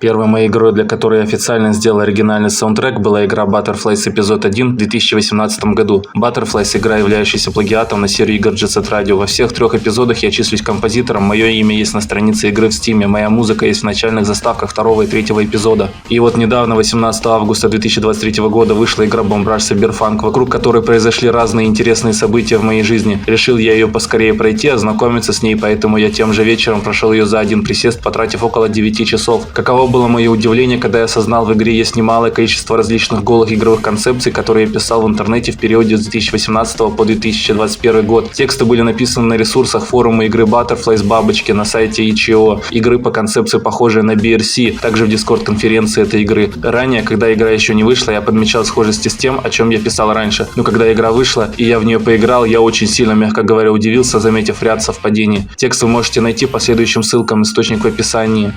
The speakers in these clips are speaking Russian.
Первой моей игрой, для которой я официально сделал оригинальный саундтрек, была игра Butterflies Эпизод 1 в 2018 году. Butterflies – игра, являющаяся плагиатом на серию игр Jet Set Radio. Во всех 3 эпизодах я числюсь композитором, мое имя есть на странице игры в Steam, моя музыка есть в начальных заставках 2 и 3 эпизода. И вот недавно, 18 августа 2023 года, вышла игра Bomb Rush Cyberpunk, вокруг которой произошли разные интересные события в моей жизни. Решил я ее поскорее пройти, ознакомиться с ней, поэтому я тем же вечером прошел ее за один присест, потратив около 9 часов. Каково было мое удивление, когда я осознал, в игре есть немалое количество различных голых игровых концепций, которые я писал в интернете в периоде с 2018 по 2021 год. Тексты были написаны на ресурсах форума игры Butterflies Бабочки, на сайте itch.io, игры по концепции, похожие на BRC, также в Discord-конференции этой игры. Ранее, когда игра еще не вышла, я подмечал схожести с тем, о чем я писал раньше. Но когда игра вышла и я в нее поиграл, я очень сильно, мягко говоря, удивился, заметив ряд совпадений. Текст вы можете найти по следующим ссылкам, источник в описании.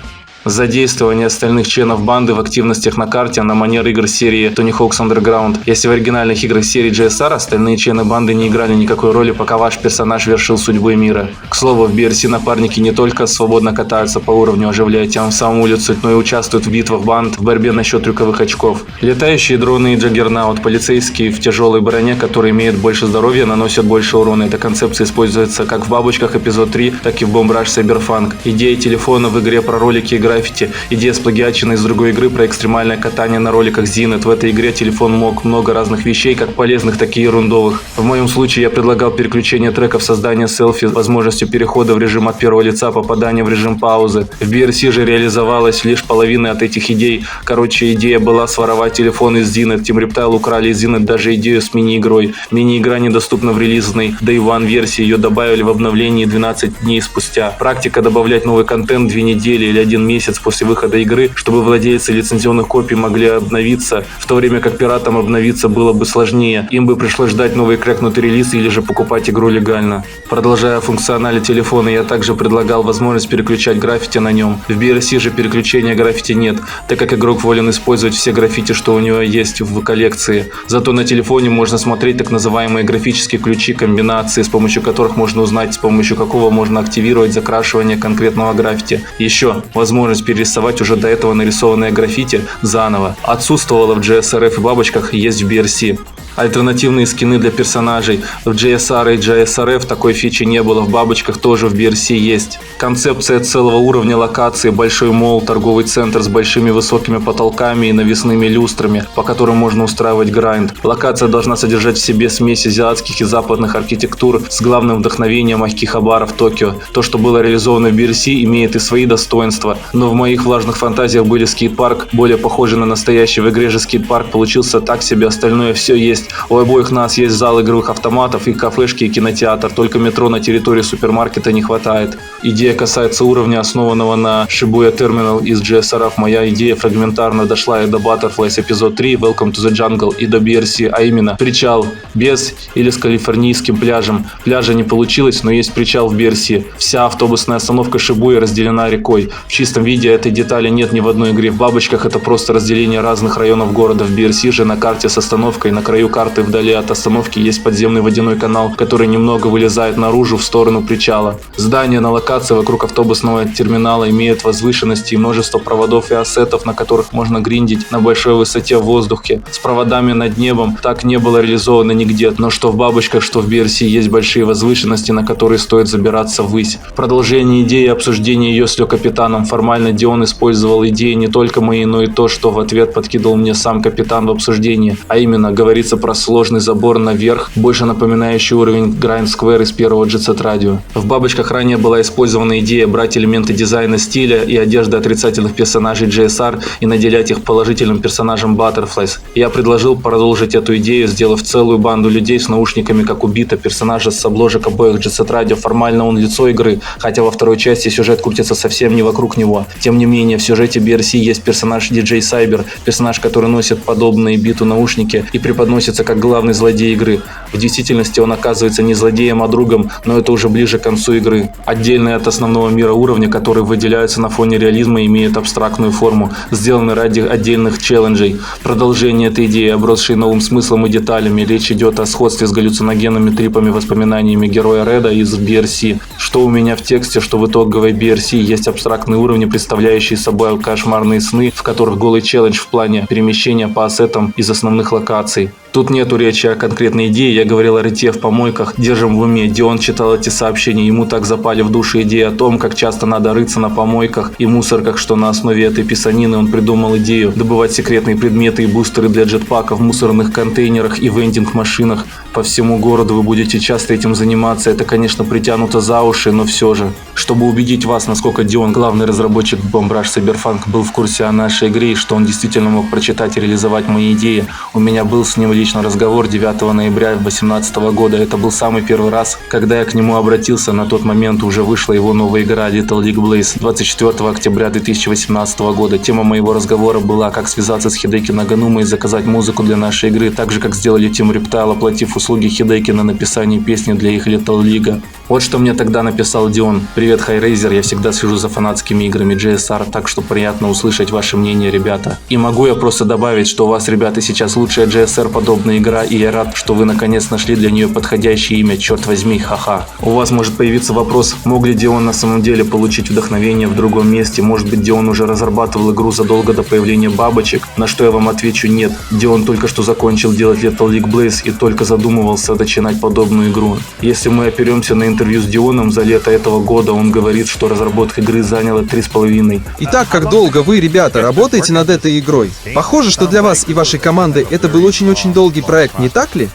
Задействование остальных членов банды в активностях на карте на манер игр серии Tony Hawk's Underground. Если в оригинальных играх серии GSR остальные члены банды не играли никакой роли, пока ваш персонаж вершил судьбы мира. К слову, в BRC напарники не только свободно катаются по уровню, оживляя тем самым улицу, но и участвуют в битвах банд в борьбе насчет трюковых очков. Летающие дроны и Джаггернаут, полицейские в тяжелой броне, которые имеют больше здоровья, наносят больше урона. Эта концепция используется как в Бабочках Эпизод 3, так и в Bomb Rush Cyberpunk. Идея телефона в игре про ролики и граффити. Идея сплагиачена из другой игры про экстремальное катание на роликах Zenith. В этой игре телефон мог много разных вещей, как полезных, так и ерундовых. В моем случае я предлагал переключение треков, создание селфи с возможностью перехода в режим от первого лица, попадания в режим паузы. В BRC же реализовалась лишь половина от этих идей. Короче, идея была своровать телефон из Zenith. Team Reptile украли из Zenith даже идею с мини-игрой. Мини-игра недоступна в релизной Day One версии, ее добавили в обновлении 12 дней спустя. Практика добавлять новый контент 2 недели или 1 месяц после выхода игры, чтобы владельцы лицензионных копий могли обновиться, в то время как пиратам обновиться было бы сложнее. Им бы пришлось ждать новый крэкнутый релиз или же покупать игру легально. Продолжая о функционале телефона, я также предлагал возможность переключать граффити на нем. В BRC же переключения граффити нет, так как игрок волен использовать все граффити, что у него есть в коллекции. Зато на телефоне можно смотреть так называемые графические ключи, комбинации, с помощью которых можно узнать, с помощью какого можно активировать закрашивание конкретного граффити. Еще возможность перерисовать уже до этого нарисованное граффити заново. Отсутствовало в GSRF и Бабочках, есть в BRC. Альтернативные скины для персонажей. В GSR и GSRF такой фичи не было, в Бабочках тоже, в BRC есть. Концепция целого уровня локации, большой молл, торговый центр с большими высокими потолками и навесными люстрами, по которым можно устраивать грайнд. Локация должна содержать в себе смесь азиатских и западных архитектур с главным вдохновением Акихабара в Токио. То, что было реализовано в BRC, имеет и свои достоинства, но в моих влажных фантазиях были скейт-парк, более похожий на настоящий. В игре же скейт-парк получился так себе, остальное все есть. У обоих нас есть зал игровых автоматов, и кафешки, и кинотеатр, только метро на территории супермаркета не хватает. Идея касается уровня, основанного на Shibuya Terminal из GSRF. Моя идея фрагментарно дошла и до Butterflies Эпизод 3, Welcome to the Jungle, и до BRC, а именно причал без или с калифорнийским пляжем. Пляжа не получилось, но есть причал в BRC. Вся автобусная остановка Shibuya разделена рекой. В чистом виде этой детали нет ни в одной игре. В Бабочках это просто разделение разных районов города. В BRC же на карте с остановкой на краю карты вдали от остановки есть подземный водяной канал, который немного вылезает наружу в сторону причала. Здания на локации вокруг автобусного терминала имеют возвышенности и множество проводов и ассетов, на которых можно гриндить на большой высоте в воздухе. С проводами над небом так не было реализовано нигде, но что в Бабочках, что в BRC есть большие возвышенности, на которые стоит забираться ввысь. В продолжение идеи и обсуждения ее с Лё Капитаном формально Дион использовал идеи не только мои, но и то, что в ответ подкидывал мне сам Капитан в обсуждении, а именно говорится про сложный забор наверх, больше напоминающий уровень Grind Square из первого Jet Set Radio. В Бабочках ранее была использована идея брать элементы дизайна стиля и одежды отрицательных персонажей GSR и наделять их положительным персонажем Butterflies. Я предложил продолжить эту идею, сделав целую банду людей с наушниками, как у Бита, персонажа с обложек обоих Jet Set Radio. Формально он лицо игры, хотя во второй части сюжет крутится совсем не вокруг него. Тем не менее, в сюжете BRC есть персонаж DJ Cyber, персонаж, который носит подобные Биту наушники и преподносится как главный злодей игры. В действительности он оказывается не злодеем, а другом, но это уже ближе к концу игры. Отдельно отдельные от основного мира уровни, которые выделяются на фоне реализма и имеют абстрактную форму, сделаны ради отдельных челленджей. Продолжение этой идеи, обросшей новым смыслом и деталями. Речь идет о сходстве с галлюциногенными трипами, воспоминаниями героя Реда из BRC. Что у меня в тексте, что в итоговой BRC есть абстрактные уровни, представляющие собой кошмарные сны, в которых голый челлендж в плане перемещения по ассетам из основных локаций. Тут нету речи о конкретной идее, я говорил о рытье в помойках, держим в уме. Дион читал эти сообщения, ему так запали в душу идеи о том, как часто надо рыться на помойках и мусорках, что на основе этой писанины он придумал идею добывать секретные предметы и бустеры для джетпака в мусорных контейнерах и вендинг-машинах. По всему городу вы будете часто этим заниматься, это, конечно, притянуто за уши, но все же. Чтобы убедить вас, насколько Дион, главный разработчик Bomb Rush Cyberpunk, был в курсе о нашей игре и что он действительно мог прочитать и реализовать мои идеи, у меня был с ним личный разговор 9 ноября 2018 года. Это был самый первый раз, когда я к нему обратился. На тот момент уже вышла его новая игра Little League Blaze 24 октября 2018 года. Тема моего разговора была, как связаться с Хидеки Наганума и заказать музыку для нашей игры, так же, как сделали Team Reptile, оплатив услуги Хидеки на написание песни для их Little League. Вот что мне тогда написал Дион. Привет, Хайрейзер, я всегда слежу за фанатскими играми GSR, так что приятно услышать ваше мнение, ребята. И могу я просто добавить, что у вас, ребята, сейчас лучшая GSR подобная игра, и я рад, что вы наконец нашли для нее подходящее имя, черт возьми, ха-ха. У вас может появиться вопрос, мог ли Дион на самом деле получить вдохновение в другом месте, может быть Дион уже разрабатывал игру задолго до появления бабочек, на что я вам отвечу нет. Дион только что закончил делать Little League Blaze и только задумывался начинать подобную игру. Если мы оперемся на интервью с Дионом за лето этого года, он говорит, что разработка игры заняла 3,5. Итак, как долго вы, ребята, работаете над этой игрой? Похоже, что для вас и вашей команды это был очень-очень долгий проект, не так ли?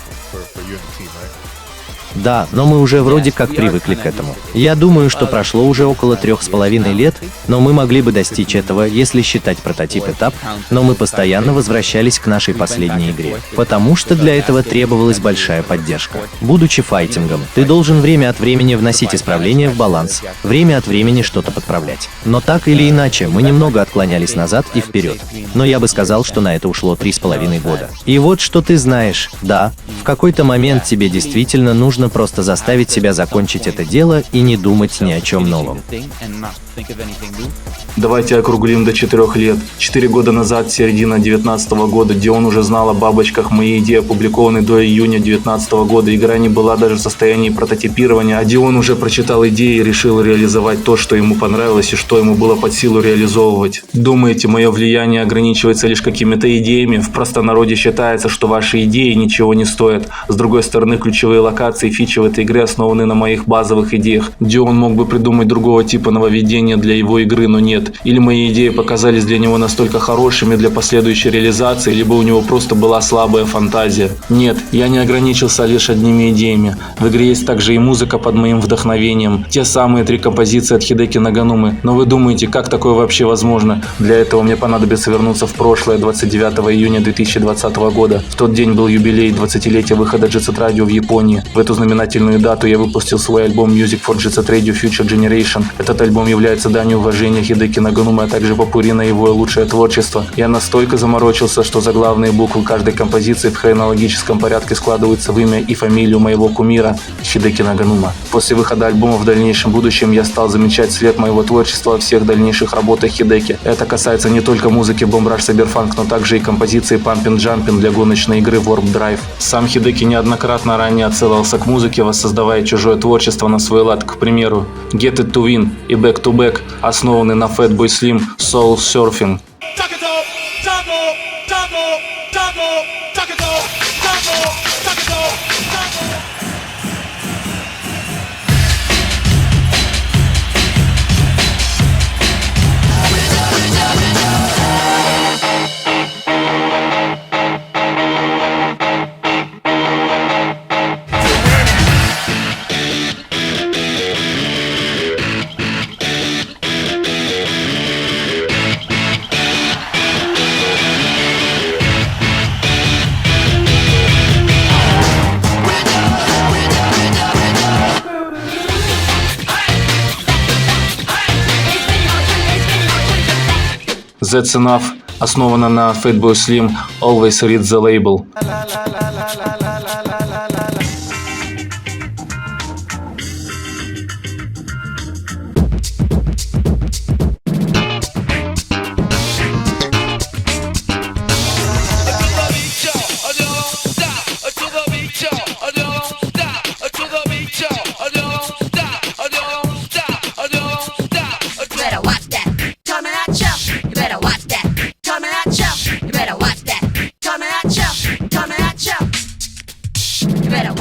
Да, но мы уже вроде как привыкли к этому. Я думаю, что прошло уже около 3,5 лет, но мы могли бы достичь этого, если считать прототип-этап, но мы постоянно возвращались к нашей последней игре, потому что для этого требовалась большая поддержка. Будучи файтингом, ты должен время от времени вносить исправления в баланс, время от времени что-то подправлять. Но так или иначе, мы немного отклонялись назад и вперед. Но я бы сказал, что на это ушло 3,5 года. И вот что ты знаешь, да, в какой-то момент тебе действительно нужно просто заставить себя закончить это дело и не думать ни о чем новом. Давайте округлим до 4 лет. 4 года назад, середина 2019 года, Дион уже знал о бабочках. Мои идеи опубликованы до июня 2019 года. Игра не была даже в состоянии прототипирования, а Дион уже прочитал идеи и решил реализовать то, что ему понравилось и что ему было под силу реализовывать. Думаете, мое влияние ограничивается лишь какими-то идеями? В простонародье считается, что ваши идеи ничего не стоят. С другой стороны, ключевые локации и фичи в этой игре основаны на моих базовых идеях. Дион мог бы придумать другого типа нововведения для его игры, но нет. Или мои идеи показались для него настолько хорошими для последующей реализации, либо у него просто была слабая фантазия. Нет, я не ограничился лишь одними идеями. В игре есть также и музыка под моим вдохновением. Те самые 3 композиции от Хидеки Наганумы. Но вы думаете, как такое вообще возможно? Для этого мне понадобится вернуться в прошлое 29 июня 2020 года. В тот день был юбилей 20-летия выхода Jet Set Radio в Японии. В эту знаменательную дату я выпустил свой альбом Music for Jet Set Radio Future Generation. Этот альбом является данью уважения Хидеки Наганумы, а также попурри на его лучшее творчество. Я настолько заморочился, что заглавные буквы каждой композиции в хронологическом порядке складываются в имя и фамилию моего кумира Хидеки Наганума. После выхода альбома в дальнейшем будущем я стал замечать след моего творчества во всех дальнейших работах Хидеки. Это касается не только музыки Bomb Rush Cyberpunk, но также и композиции Pumpin' Jumpin' для гоночной игры Warp Drive. Сам Хидеки неоднократно ранее отсылался к музыке, воссоздавая чужое творчество на свой лад, к примеру, Get It To Win и Back To Back, основанный на Fatboy Slim Soul Surfing. That's Enough основана на Fatboy Slim Always Read the Label.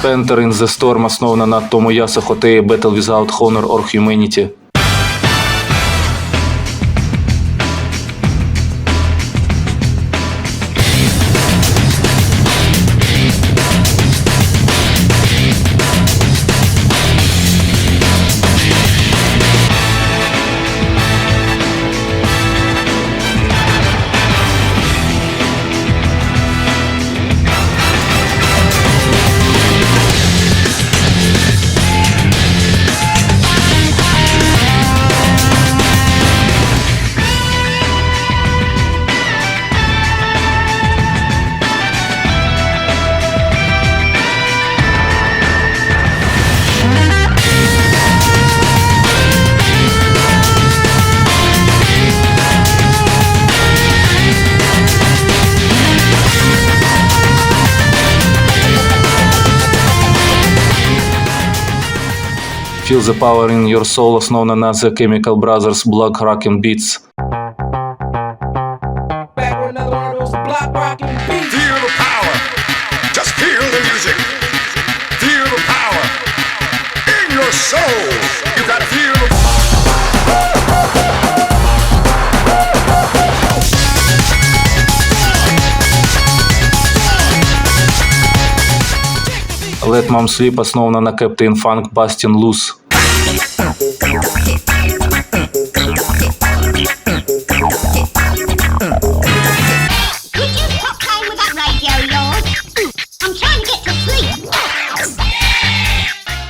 Panther in the Storm основана на Томоясу Хотее Battle Without Honor or Humanity. Feel the Power in Your Soul основана на The Chemical Brothers Block Rockin' Beats. Feel the power. Just feel the music. Feel the power in your soul. You gotta feel the Let Mom Sleep основана на Captain Funk Bustin' Loose.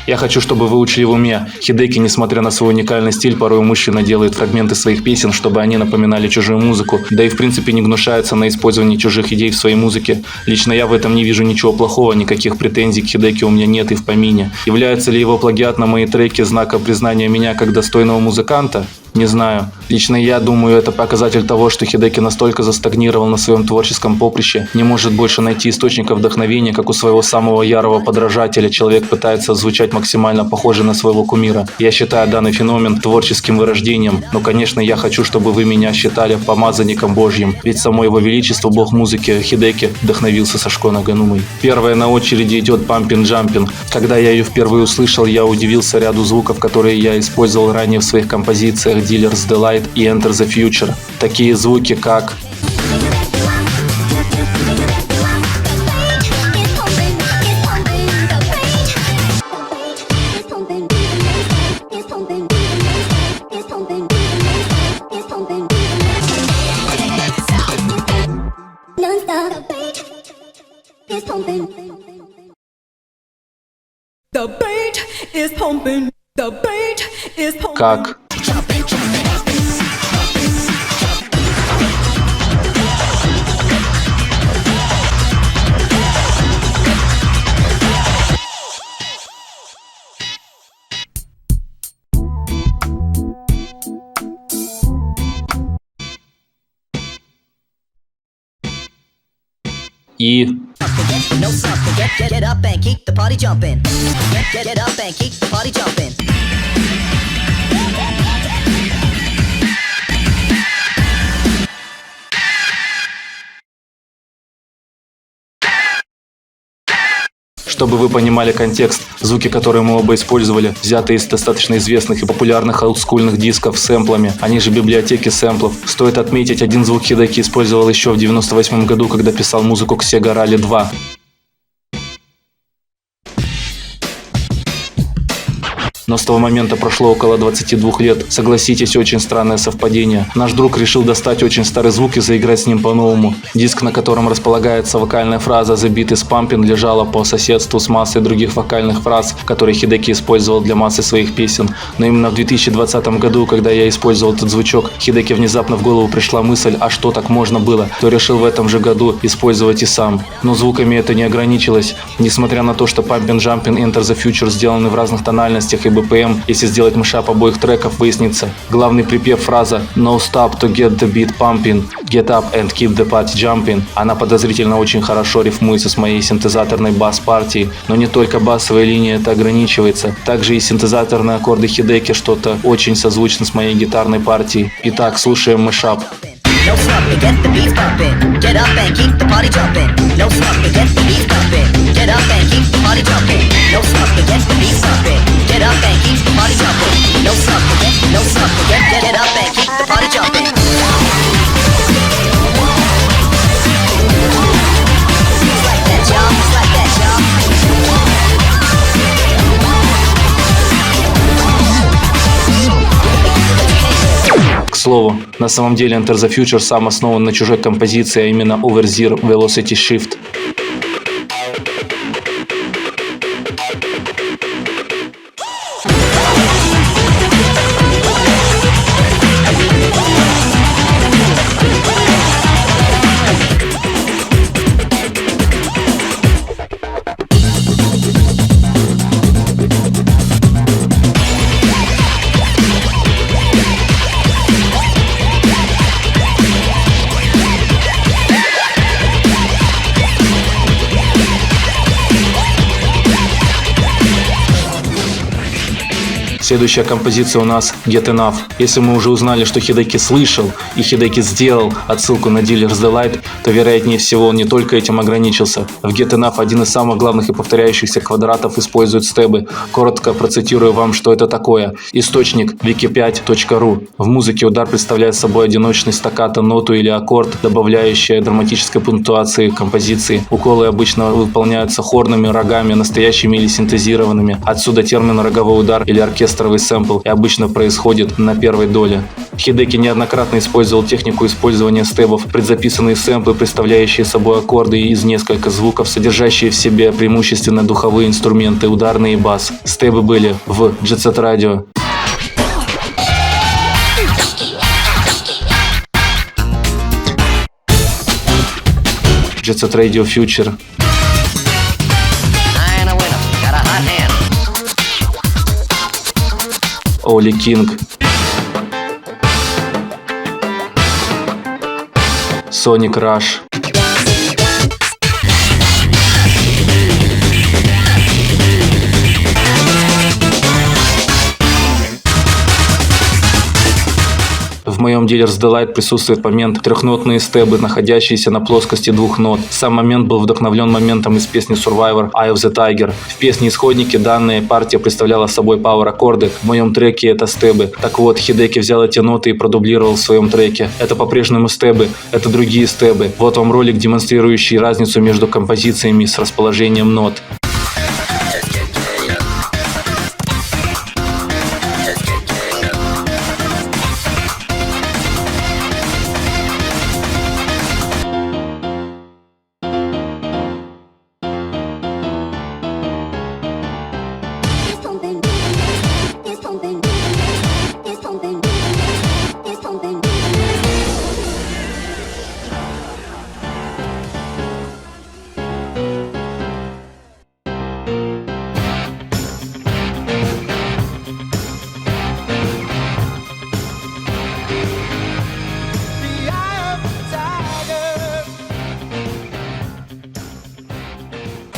Я хочу, чтобы вы учли в уме. Хидеки, несмотря на свой уникальный стиль, порой умышленно делает фрагменты своих песен, чтобы они напоминали чужую музыку, да и в принципе не гнушается на использовании чужих идей в своей музыке. Лично я в этом не вижу ничего плохого, никаких претензий к Хидеки у меня нет и в помине. Является ли его плагиат на мои треки знаком признания меня как достойного музыканта? Не знаю. Лично я думаю, это показатель того, что Хидеки настолько застагнировал на своем творческом поприще, не может больше найти источника вдохновения, как у своего самого ярого подражателя. Человек пытается звучать максимально похоже на своего кумира. Я считаю данный феномен творческим вырождением, но, конечно, я хочу, чтобы вы меня считали помазанником Божьим, ведь само его величество, бог музыки Хидеки, вдохновился Сашко Наганумой. Первая на очереди идет Pumpin' Jumpin'. Когда я ее впервые услышал, я удивился ряду звуков, которые я использовал ранее в своих композициях Dealer's Delight и Enter the Future. Такие звуки, как The beat is pumping. The beat is pumping. как и No something. Get up and keep the party jumping. Get up and keep the party jumping. Чтобы вы понимали контекст, звуки, которые мы оба использовали, взяты из достаточно известных и популярных олдскульных дисков с сэмплами, они же библиотеки сэмплов. Стоит отметить, один звук Хидеки использовал еще в 1998 году, когда писал музыку к Sega Rally 2. Но с того момента прошло около 22 лет. Согласитесь, очень странное совпадение. Наш друг решил достать очень старый звук и заиграть с ним по-новому. Диск, на котором располагается вокальная фраза «The beat is pumping», лежала по соседству с массой других вокальных фраз, которые Хидеки использовал для массы своих песен. Но именно в 2020 году, когда я использовал этот звучок, Хидеки внезапно в голову пришла мысль, а что так можно было, то решил в этом же году использовать и сам. Но звуками это не ограничилось. Несмотря на то, что Pumpin' Jumpin' Enter the Future сделаны в разных тональностях и BPM, если сделать мышап обоих треков, выяснится. Главный припев фраза «No stop to get the beat pumping, get up and keep the party jumping». Она подозрительно очень хорошо рифмуется с моей синтезаторной бас-партией, но не только басовая линия это ограничивается. Также и синтезаторные аккорды Хидеки что-то очень созвучно с моей гитарной партией. Итак, слушаем мышап. No slumping, get the beats pumping. Get up and keep the party jumping. No slumping, get the beats pumping. Get up and keep the party party jumping. No slump, get the beat bumping. Get up and keep the party jumping. No slump, get up and keep the party jumping. It's like that, y'all. It's like that, y'all. К слову, на самом деле Enter the Future сам основан на чужой композиции, а именно Over Zero Velocity Shift. Следующая композиция у нас Get Enough. Если мы уже узнали, что Хидеки слышал и Хидеки сделал отсылку на Dealer's Delight, то вероятнее всего он не только этим ограничился. В Get Enough один из самых главных и повторяющихся квадратов использует стебы. Коротко процитирую вам, что это такое. Источник wiki5.ru. В музыке удар представляет собой одиночный стаккато, ноту или аккорд, добавляющий драматической пунктуации композиции. Уколы обычно выполняются хорными, рогами, настоящими или синтезированными. Отсюда термин роговой удар или оркестровый сэмпл и обычно происходит на первой доле. Хидеки неоднократно использовал технику использования стебов, предзаписанные сэмплы, представляющие собой аккорды из нескольких звуков, содержащие в себе преимущественно духовые инструменты, ударные и бас. Стебы были в Jet Set Radio. Jet Set Radio Future. Oli King. Sonic Rush. В моем Dealer's Delight присутствует момент трехнотные стебы, находящиеся на плоскости двух нот. Сам момент был вдохновлен моментом из песни Survivor Eye of the Tiger. В песне «Исходники» данная партия представляла собой пауэр-аккорды. В моем треке это стебы. Так вот, Хидеки взял эти ноты и продублировал в своем треке. Это по-прежнему стебы, это другие стебы. Вот вам ролик, демонстрирующий разницу между композициями с расположением нот.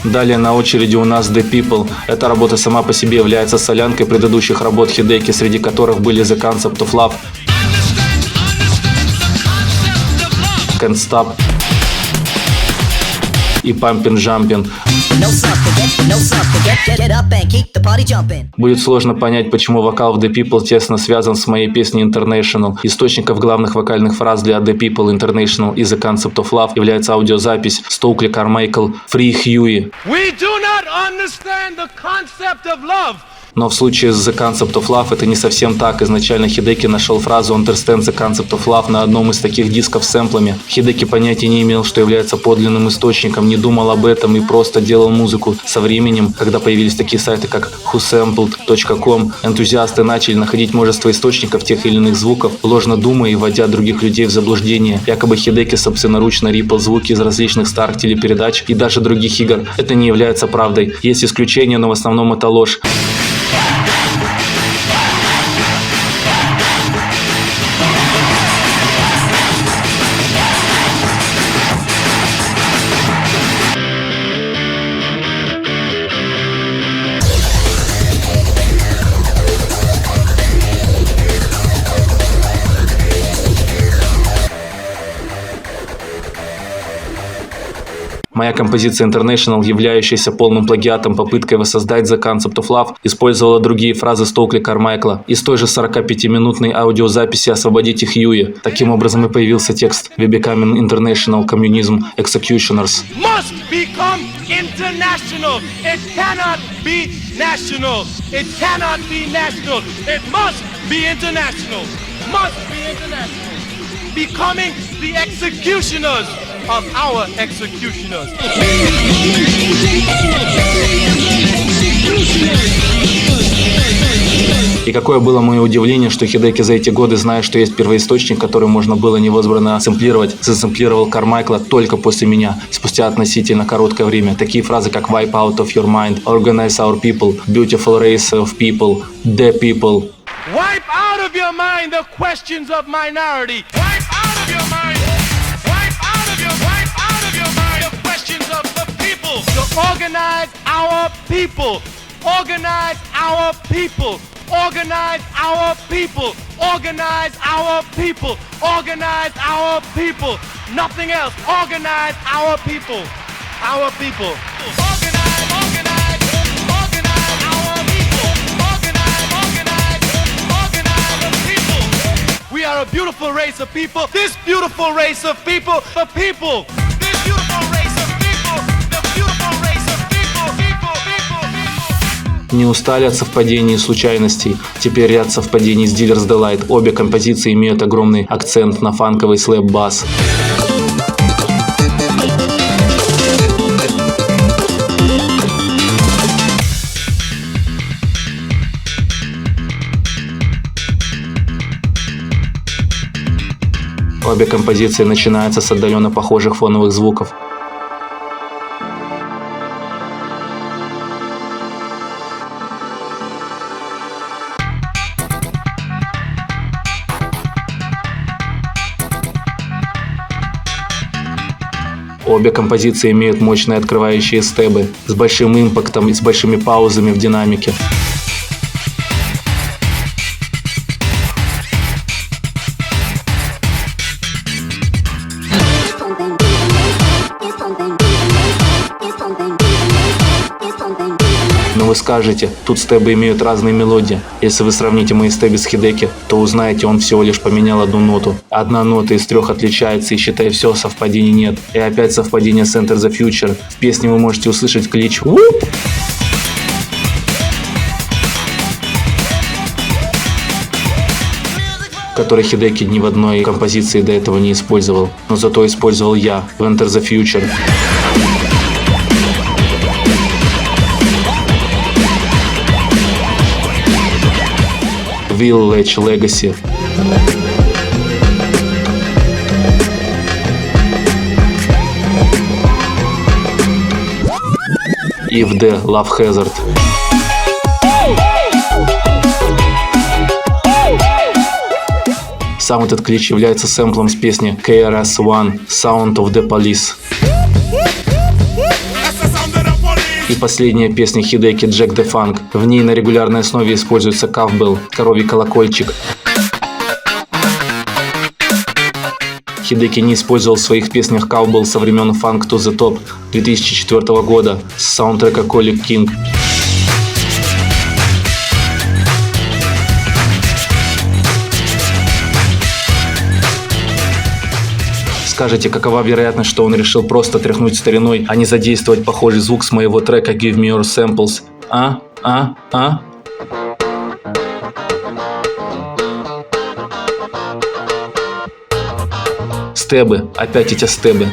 Далее на очереди у нас The People. Эта работа сама по себе является солянкой предыдущих работ Хидеки, среди которых были The Concept of Love, Can't Stop и Pumpin' Jumpin'. Будет сложно понять, почему вокал в The People тесно связан с моей песней International. Источников главных вокальных фраз для The People, International и The Concept of Love является аудиозапись Стоукли Кармайкл Free Huey. We do not understand the concept of love. Но в случае с The Concept of Love это не совсем так. Изначально Хидеки нашел фразу Understand the Concept of Love на одном из таких дисков с сэмплами. Хидеки понятия не имел, что является подлинным источником, не думал об этом и просто делал музыку. Со временем, когда появились такие сайты, как whosampled.com, энтузиасты начали находить множество источников тех или иных звуков, ложно думая и вводя других людей в заблуждение. Якобы Хидеки собственноручно рипал звуки из различных старых телепередач и даже других игр. Это не является правдой. Есть исключения, но в основном это ложь. Моя композиция International, являющаяся полным плагиатом попыткой воссоздать The Concept of Love, использовала другие фразы Стокли Кармайкла из той же 45-минутной аудиозаписи «Освободите Хьюи». Таким образом и появился текст «We becoming international communism executioners». Must become international. It cannot be national. It cannot be national. It must be international. Must be international. Becoming the executioners of our executioners. И какое было мое удивление, что Хидеки за эти годы, зная, что есть первоисточник, который можно было невозбранно сэмплировать, засэмплировал Кармайкла только после меня, спустя относительно короткое время. Такие фразы, как «wipe out of your mind», «organize our people», «beautiful race of people», «the people». Wipe out of your mind the questions of minority. Wipe out of your mind. Wipe out of your mind the questions of the people. To organize our people. Organize our people. Organize our people. Organize our people. Organize our people. Nothing else. Organize our people. Our people. Organize, organize, organize our people. Organize, organize, organize the people. We are a beautiful race of people. This beautiful race of people, the people. This beautiful race of people, the beautiful race of people, people, people, people. Не устали от совпадений и случайностей. Теперь ряд совпадений с Dealer's Delight. Обе композиции имеют огромный акцент на фанковый слэп-бас. Обе композиции начинаются с отдаленно похожих фоновых звуков. Обе композиции имеют мощные открывающие стебы с большим импактом и с большими паузами в динамике. Но вы скажете, тут стебы имеют разные мелодии. Если вы сравните мои стеби с Хидеки, то узнаете, он всего лишь поменял одну ноту. Одна нота из трех отличается, и считай, все, совпадений нет. И опять совпадение с Enter the Future. В песне вы можете услышать клич «Whoop!», который Хидеки ни в одной композиции до этого не использовал. Но зато использовал я в Enter the Future. Village Legacy. If the Love Hazard. Сам этот клич является сэмплом с песни KRS-One Sound of the Police. И последняя песня Хидеки Jack the Funk. В ней на регулярной основе используется cowbell, коровий колокольчик. Хидеки не использовал в своих песнях cowbell со времен Funk to the Top 2004 года с саундтрека Colic King. Скажете, какова вероятность, что он решил просто тряхнуть стариной, а не задействовать похожий звук с моего трека Give Me Your Samples? Стебы, опять эти стебы.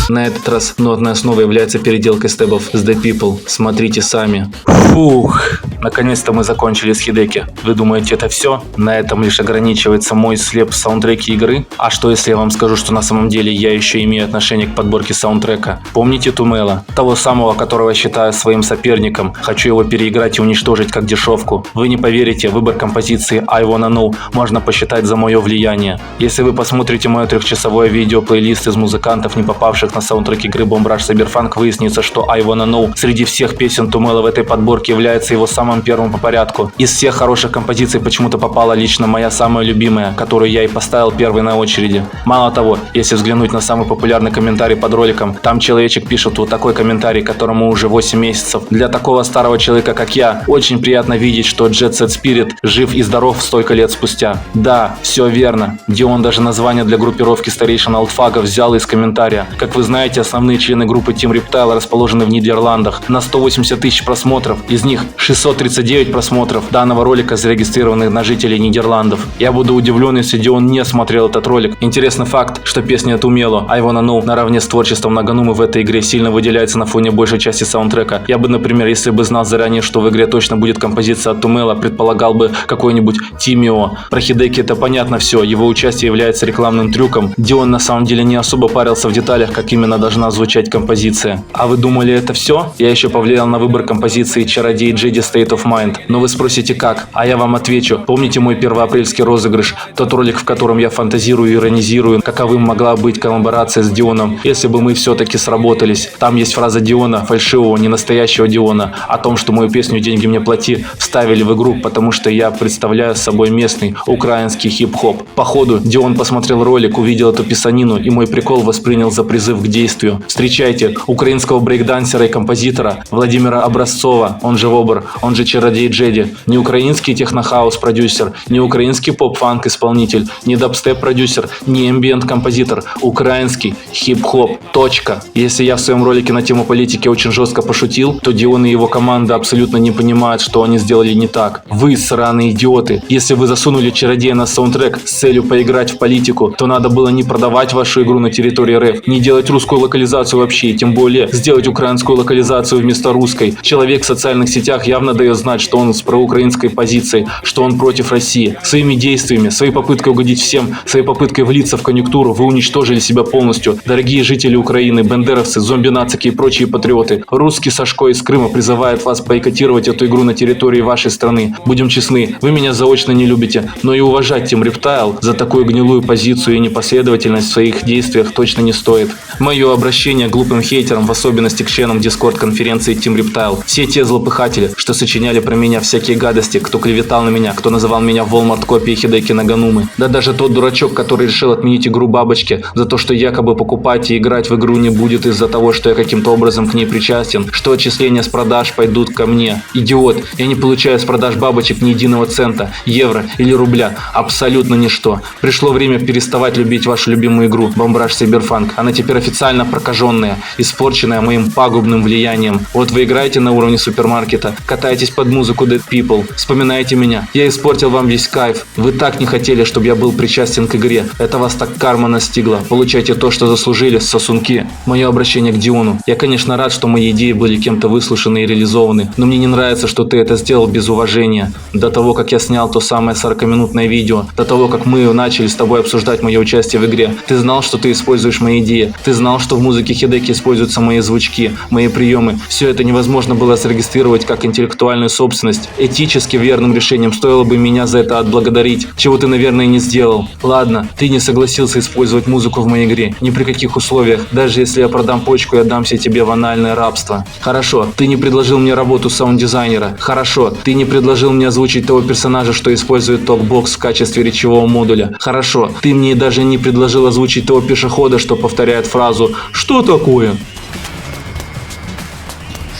На этот раз нотная основа является переделкой стебов с The People. Смотрите сами. Фух. Наконец-то мы закончили с Хидеки. Вы думаете, это все? На этом лишь ограничивается мой слеп саундтреки игры? А что если я вам скажу, что на самом деле я еще имею отношение к подборке саундтрека? Помните Тумела? Того самого, которого я считаю своим соперником. Хочу его переиграть и уничтожить как дешевку. Вы не поверите, выбор композиции I Wanna Know можно посчитать за мое влияние. Если вы посмотрите мое 3-часовое видео-плейлист из музыкантов, не попавших на саундтрек игры Bomb Rush Cyberpunk, выяснится, что I Wanna Know среди всех песен Тумела в этой подборке является его самым самым первым по порядку. Из всех хороших композиций почему-то попала лично моя самая любимая, которую я и поставил первой на очереди. Мало того, если взглянуть на самый популярный комментарий под роликом, там человечек пишет вот такой комментарий, которому уже 8 месяцев. Для такого старого человека, как я, очень приятно видеть, что Jet Set Spirit жив и здоров столько лет спустя. Да, все верно. Дион даже название для группировки старейшин Олдфага взял из комментария. Как вы знаете, основные члены группы Team Reptile расположены в Нидерландах. На 180 тысяч просмотров, из них 639 просмотров данного ролика зарегистрированы на жителей Нидерландов. Я буду удивлен, если Дион не смотрел этот ролик. Интересный факт, что песня от Умело I Wanna Know наравне с творчеством Наганумы в этой игре сильно выделяется на фоне большей части саундтрека. Я бы, например, если бы знал заранее, что в игре точно будет композиция от Умело, предполагал бы какой-нибудь Тимио. Про Хидеки это понятно все, его участие является рекламным трюком. Дион на самом деле не особо парился в деталях, как именно должна звучать композиция. А вы думали, это все? Я еще повлиял на выбор композиции Чародей Джеди State of Mind. Но вы спросите как? А я вам отвечу. Помните мой первоапрельский розыгрыш? Тот ролик, в котором я фантазирую и иронизирую, каковым могла быть коллаборация с Дионом, если бы мы все-таки сработались. Там есть фраза Диона, фальшивого, не настоящего Диона, о том, что мою песню «Деньги мне плати» вставили в игру, потому что я представляю собой местный украинский хип-хоп. Походу, Дион посмотрел ролик, увидел эту писанину и мой прикол воспринял за призыв к действию. Встречайте украинского брейкдансера и композитора Владимира Образцова, он же Вобр, он же Чародей Джеди. Не украинский технохаус-продюсер, не украинский поп-фанк-исполнитель, не дабстеп-продюсер, не эмбиент-композитор, украинский хип-хоп. Точка. Если я в своем ролике на тему политики очень жестко пошутил, то Дион и его команда абсолютно не понимают, что они сделали не так. Вы сраные идиоты. Если вы засунули Чародея на саундтрек с целью поиграть в политику, то надо было не продавать вашу игру на территории РФ, не делать русскую локализацию вообще, тем более сделать украинскую локализацию вместо русской. Человек в социальных сетях явно дает знать, что он с проукраинской позицией, что он против России. Своими действиями, своей попыткой угодить всем, своей попыткой влиться в конъюнктуру вы уничтожили себя полностью. Дорогие жители Украины, бендеровцы, зомби-нацики и прочие патриоты, русский Сашко из Крыма призывает вас бойкотировать эту игру на территории вашей страны. Будем честны, вы меня заочно не любите, но и уважать Team Reptile за такую гнилую позицию и непоследовательность в своих действиях точно не стоит. Мое обращение к глупым хейтерам, в особенности к членам Discord-конференции Team Reptile. Все те злопыхатели, что сочиняли про меня всякие гадости, кто клеветал на меня, кто называл меня Walmart-копией Хидеки Наганумы. Да даже тот дурачок, который решил отменить игру бабочки за то, что якобы покупать и играть в игру не будет из-за того, что я каким-то образом к ней причастен, что отчисления с продаж пойдут ко мне. Идиот, я не получаю с продаж бабочек ни единого цента, евро или рубля. Абсолютно ничто. Пришло время переставать любить вашу любимую игру Бомбраж Cyberpunk. Она теперь официально прокаженная, испорченная моим пагубным влиянием. Вот вы играете на уровне супермаркета, катаетесь под музыку Dead People, вспоминаете меня. Я испортил вам весь кайф. Вы так не хотели, чтобы я был причастен к игре. Это вас так карма настигла. Получайте то, что заслужили, сосунки. Мое обращение к Диону. Я, конечно, рад, что мои идеи были кем-то выслушаны и реализованы, но мне не нравится, что ты это сделал без уважения. До того, как я снял то самое 40-минутное видео, до того, как мы начали с тобой обсуждать мое участие в игре, ты знал, что ты используешь мои идеи. Ты знал, что в музыке Хидеки используются мои звучки, мои приемы. Все это невозможно было зарегистрировать как интеллектуальную собственность. Этически верным решением стоило бы меня за это отблагодарить, чего ты, наверное, не сделал. Ладно, ты не согласился использовать музыку в моей игре. Ни при каких условиях. Даже если я продам почку и отдамся тебе в анальное рабство. Хорошо, ты не предложил мне работу саунд-дизайнера. Хорошо, ты не предложил мне озвучить того персонажа, что использует токбокс в качестве речевого модуля. Хорошо, ты мне даже не предложил озвучить того пешехода, что повторяет фразу «Что такое?».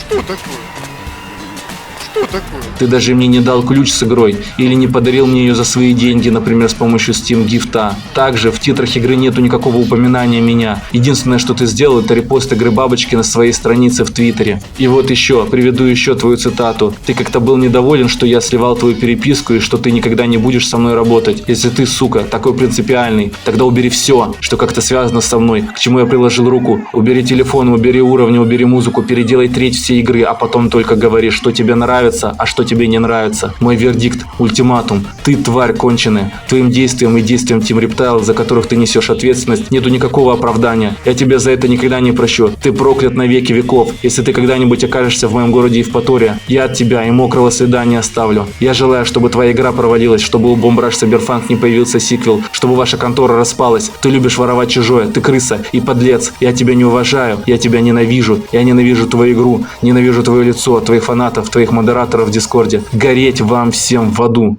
Что такое? Что такое? Ты даже мне не дал ключ с игрой или не подарил мне ее за свои деньги, например, с помощью Steam гифта. Также в титрах игры нету никакого упоминания меня. Единственное, что ты сделал, это репост игры бабочки на своей странице в Твиттере. И вот еще, приведу еще твою цитату. Ты как-то был недоволен, что я сливал твою переписку и что ты никогда не будешь со мной работать. Если ты, сука, такой принципиальный, тогда убери все, что как-то связано со мной, к чему я приложил руку. Убери телефон, убери уровни, убери музыку, переделай треть всей игры, а потом только говори, что тебе нравится, а что тебе не нравится. Мой вердикт, ультиматум. Ты тварь конченая. Твоим действиям и действиям Team Reptile, за которых ты несешь ответственность, нету никакого оправдания. Я тебя за это никогда не прощу. Ты проклят на веки веков. Если ты когда-нибудь окажешься в моем городе Евпатория, я от тебя и мокрого следа не оставлю. Я желаю, чтобы твоя игра провалилась, чтобы у Бомбраж Cyberpunk не появился сиквел, чтобы ваша контора распалась. Ты любишь воровать чужое, ты крыса и подлец. Я тебя не уважаю, я тебя ненавижу. Я ненавижу твою игру, ненавижу твое лицо, твоих фанатов, твоих модераторов, модераторов в Дискорде. Гореть вам всем в аду.